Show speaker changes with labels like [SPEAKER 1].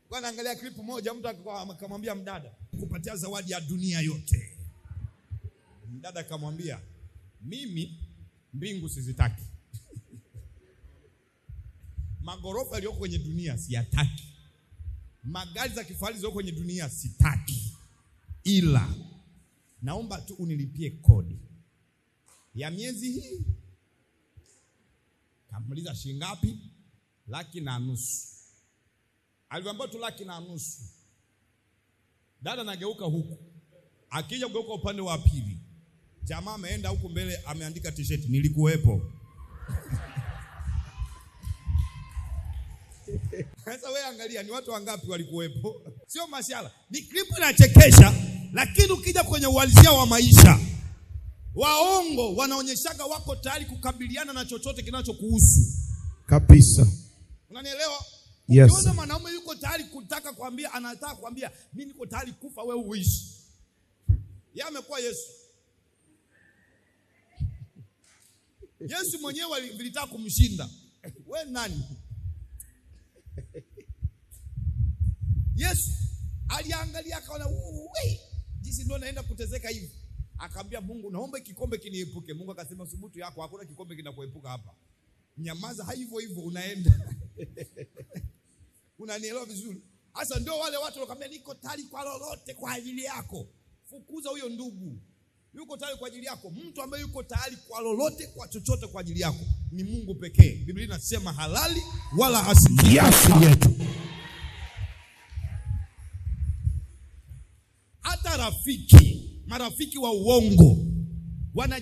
[SPEAKER 1] Kwa naangalia clip moja, mtu akamwambia mdada, kupatia zawadi ya dunia yote. Mdada akamwambia, mimi mbingu sizitaki. Magorofa yaliyoko kwenye dunia siyataki. Magari za kifahari zilizoko kwenye dunia sitaki. Ila naomba tu unilipie kodi ya miezi hii. Kamuuliza shilingi ngapi? 1,500,000. Aliwaambia tu 1,500,000. Dada nageuka huku. Akija kugeuka upande wa pili, jamaa ameenda huku mbele, ameandika t-shirt, nilikuwepo. Sasa wewe angalia ni watu wangapi walikuwepo. Sio masiala. Ni clip inachekesha, lakini ukija kwenye uhalisia wa maisha, waongo wanaonyeshaga wako tayari kukabiliana na chochote kinachokuhusu.
[SPEAKER 2] Kabisa.
[SPEAKER 1] Unanielewa?
[SPEAKER 2] Yes.
[SPEAKER 1] Ukiona mwanaume yuko tayari kutaka kuambia, anataka kuambia mimi niko tayari kufa wewe uishi. Yeye amekuwa Yesu. Yesu mwenyewe alitaka kumshinda. Wewe nani? Yesu aliangalia akaona wewe jinsi ndio naenda kutezeka hivi. Akamwambia Mungu, naomba kikombe kiniepuke. Mungu akasema subutu yako, hakuna kikombe kinakuepuka hapa. Nyamaza hivyo hivyo unaenda. Unanielewa vizuri? Sasa ndio wale watu wanakuambia niko tayari kwa lolote kwa ajili yako. Fukuza huyo ndugu. Yuko tayari kwa ajili yako. Mtu ambaye yuko tayari kwa lolote, kwa chochote kwa ajili yako ni Mungu pekee. Biblia inasema halali wala asili.
[SPEAKER 2] Yes, yetu.
[SPEAKER 1] Hata marafiki wa uongo wana